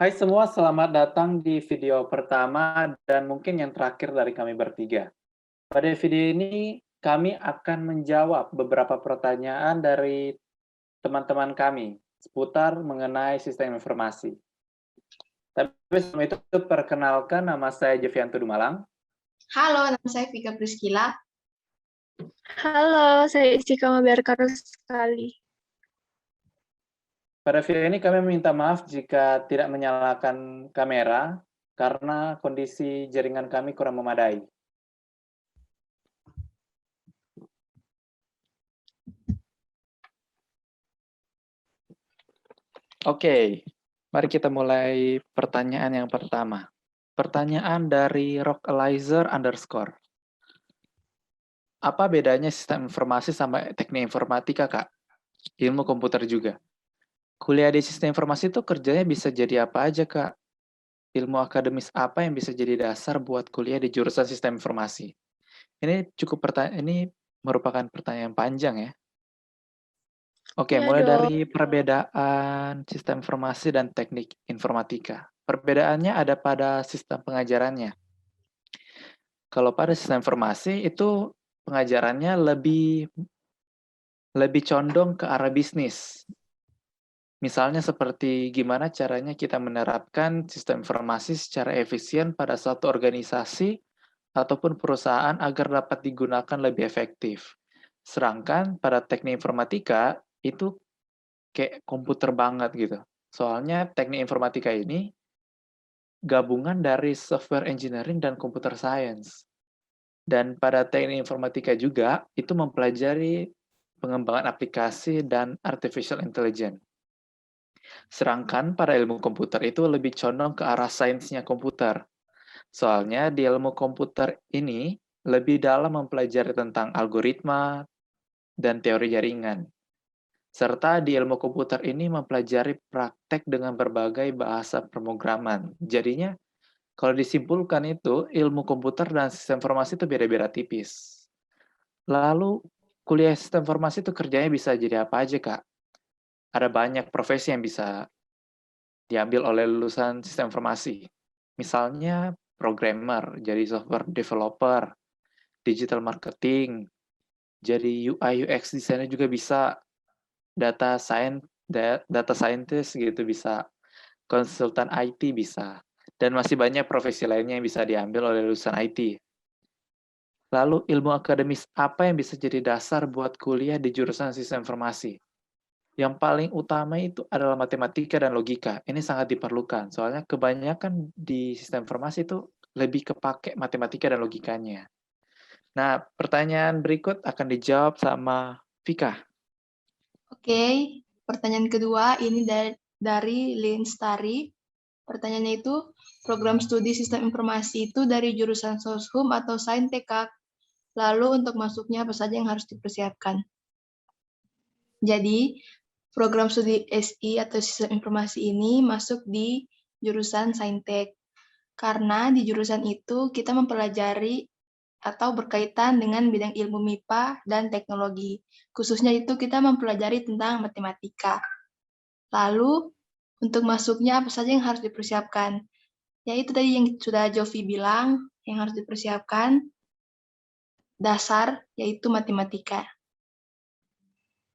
Hai semua, selamat datang di video pertama dan mungkin yang terakhir dari kami bertiga. Pada video ini, kami akan menjawab beberapa pertanyaan dari teman-teman kami seputar mengenai sistem informasi. Tapi sebelum itu, perkenalkan nama saya Jefianto Dumalang. Halo, nama saya Vika Priscila. Halo, saya Istiqamah Biarkaro sekali. Pada video ini kami meminta maaf jika tidak menyalakan kamera karena kondisi jaringan kami kurang memadai. Oke, mari kita mulai pertanyaan yang pertama. Pertanyaan dari Rockalizer _ Apa bedanya sistem informasi sama teknik informatika, Kak? Ilmu komputer juga. Kuliah di sistem informasi itu kerjanya bisa jadi apa aja, Kak? Ilmu akademis apa yang bisa jadi dasar buat kuliah di jurusan sistem informasi? Ini merupakan pertanyaan panjang ya. Oke, Iya mulai dong. dari perbedaan sistem informasi dan teknik informatika. Perbedaannya ada pada sistem pengajarannya. Kalau pada sistem informasi itu pengajarannya lebih condong ke arah bisnis. Misalnya seperti gimana caranya kita menerapkan sistem informasi secara efisien pada suatu organisasi ataupun perusahaan agar dapat digunakan lebih efektif. Sedangkan pada teknik informatika itu kayak komputer banget gitu. Soalnya teknik informatika ini gabungan dari software engineering dan computer science. Dan pada teknik informatika juga itu mempelajari pengembangan aplikasi dan artificial intelligence. Sedangkan pada ilmu komputer itu lebih condong ke arah sainsnya komputer. Soalnya di ilmu komputer ini lebih dalam mempelajari tentang algoritma dan teori jaringan. Serta di ilmu komputer ini mempelajari praktek dengan berbagai bahasa pemrograman. Jadinya kalau disimpulkan itu ilmu komputer dan sistem informasi itu beda-beda tipis. Lalu kuliah sistem informasi itu kerjanya bisa jadi apa aja, Kak? Ada banyak profesi yang bisa diambil oleh lulusan sistem informasi. Misalnya programmer, jadi software developer, digital marketing, jadi UI UX designer juga bisa, data scientist gitu bisa, konsultan IT bisa, dan masih banyak profesi lainnya yang bisa diambil oleh lulusan IT. Lalu ilmu akademis apa yang bisa jadi dasar buat kuliah di jurusan sistem informasi? Yang paling utama itu adalah matematika dan logika. Ini sangat diperlukan, soalnya kebanyakan di sistem informasi itu lebih kepake matematika dan logikanya. Nah, pertanyaan berikut akan dijawab sama Vika. Oke, pertanyaan kedua ini dari Lin Stari. Pertanyaannya itu, program studi sistem informasi itu dari jurusan Soshum atau Saintek, Kak? Lalu untuk masuknya apa saja yang harus dipersiapkan? Jadi, program studi SI atau sistem informasi ini masuk di jurusan Saintek. Karena di jurusan itu kita mempelajari atau berkaitan dengan bidang ilmu MIPA dan teknologi. Khususnya itu kita mempelajari tentang matematika. Lalu, untuk masuknya apa saja yang harus dipersiapkan? Ya itu tadi yang sudah Jovi bilang, yang harus dipersiapkan dasar, yaitu matematika.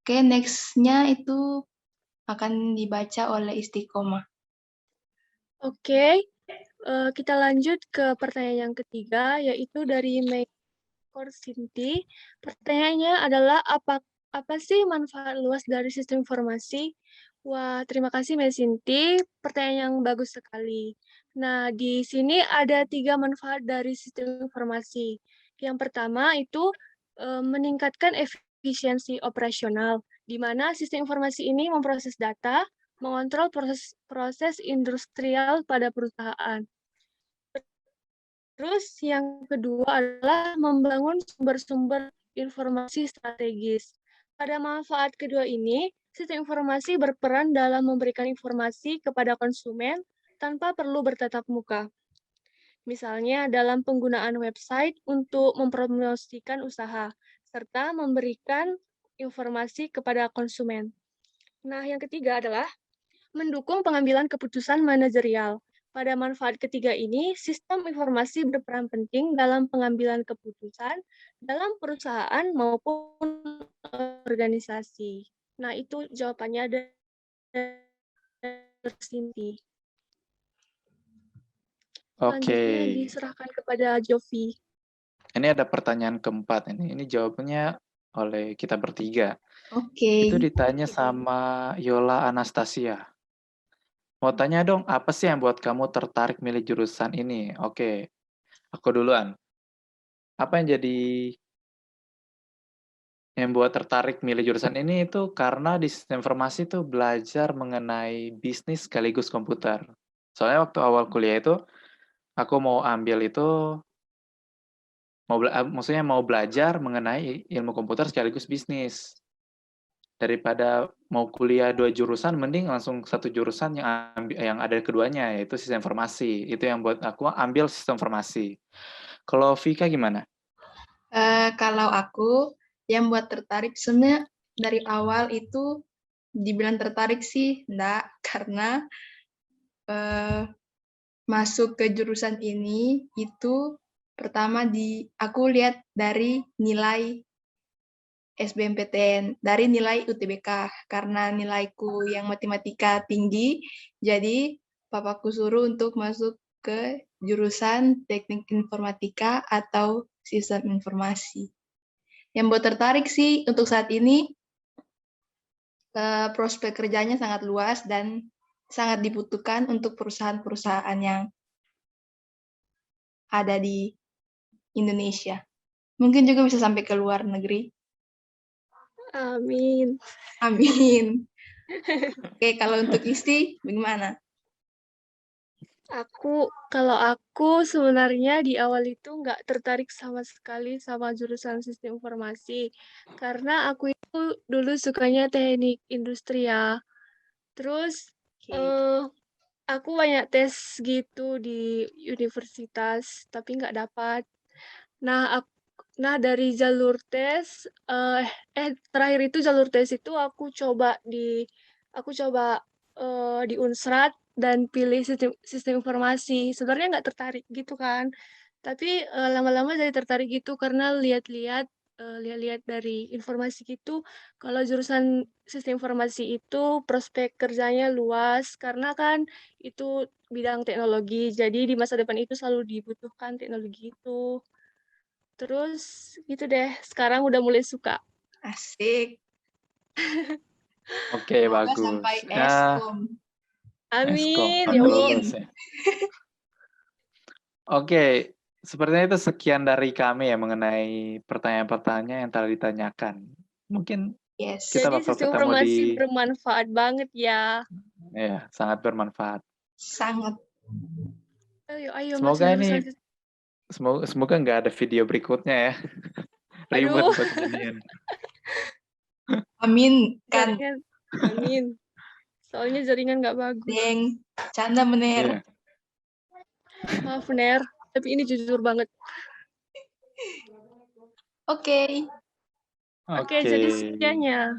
Oke, next-nya itu akan dibaca oleh Istiqomah. Oke, kita lanjut ke pertanyaan yang ketiga, yaitu dari Mei Korsinti. Pertanyaannya adalah apa sih manfaat luas dari sistem informasi? Wah, terima kasih Mbak Sinti. Pertanyaan yang bagus sekali. Nah, di sini ada 3 manfaat dari sistem informasi. Yang pertama itu meningkatkan efisiensi operasional, di mana sistem informasi ini memproses data, mengontrol proses industrial pada perusahaan. Terus yang kedua adalah membangun sumber-sumber informasi strategis. Pada manfaat kedua ini, sistem informasi berperan dalam memberikan informasi kepada konsumen tanpa perlu bertatap muka. Misalnya dalam penggunaan website untuk mempromosikan usaha, serta memberikan informasi kepada konsumen. Nah, yang ketiga adalah mendukung pengambilan keputusan manajerial. Pada manfaat ketiga ini, sistem informasi berperan penting dalam pengambilan keputusan dalam perusahaan maupun organisasi. Nah, itu jawabannya dari Sinti. Selanjutnya Oke. diserahkan kepada Jovi. Ini ada pertanyaan keempat ini. Ini jawabannya oleh kita bertiga. Oke. Itu ditanya sama Yola Anastasia. Mau tanya dong, apa sih yang buat kamu tertarik milih jurusan ini? Oke, aku duluan. Apa yang buat tertarik milih jurusan ini itu karena di sistem informasi itu belajar mengenai bisnis sekaligus komputer. Soalnya waktu awal kuliah itu aku mau ambil itu maksudnya mau belajar mengenai ilmu komputer sekaligus bisnis. Daripada mau kuliah 2 jurusan, mending langsung 1 jurusan yang ada keduanya, yaitu sistem informasi. Itu yang buat aku ambil sistem informasi. Kalau Vika gimana? Kalau aku yang buat tertarik sebenarnya dari awal itu dibilang tertarik sih enggak, karena masuk ke jurusan ini itu pertama aku lihat dari nilai SBMPTN, dari nilai UTBK. Karena nilaiku yang matematika tinggi, jadi papaku suruh untuk masuk ke jurusan teknik informatika atau sistem informasi. Yang buat tertarik sih untuk saat ini, prospek kerjanya sangat luas dan sangat dibutuhkan untuk perusahaan-perusahaan yang ada di Indonesia. Mungkin juga bisa sampai ke luar negeri. Amin. Amin. Oke, kalau untuk Isti, bagaimana? Kalau aku sebenarnya di awal itu nggak tertarik sama sekali sama jurusan sistem informasi. Karena aku itu dulu sukanya teknik industri ya. Terus aku banyak tes gitu di universitas, tapi nggak dapat. Nah, dari jalur tes, terakhir itu jalur tes itu aku coba di Unsrat dan pilih sistem informasi. Sebenarnya nggak tertarik gitu kan, tapi lama-lama jadi tertarik gitu karena lihat-lihat dari informasi gitu, kalau jurusan sistem informasi itu prospek kerjanya luas karena kan itu bidang teknologi. Jadi di masa depan itu selalu dibutuhkan teknologi itu. Terus gitu deh, sekarang udah mulai suka. Asik. Oke, Semoga bagus. sampai Ya, Eskom. Eskom, Amin, ya sampai Allah. lulus ya. Oke, sepertinya itu sekian dari kami ya mengenai pertanyaan-pertanyaan yang telah ditanyakan. Mungkin Yes. kita Jadi bakal sistem ketemu di informasi bermanfaat banget ya. ya, sangat bermanfaat. Sangat. Ayo masuk Semoga jurusan ini semoga nggak ada video berikutnya ya. Ribet Aduh, buat jadian. Amin kan. jaringan. Amin. Soalnya jaringan nggak bagus. Deng. Canda mener. Iya. Maaf, Ner. Tapi ini jujur banget. Oke. Oke, jadi sekian ya.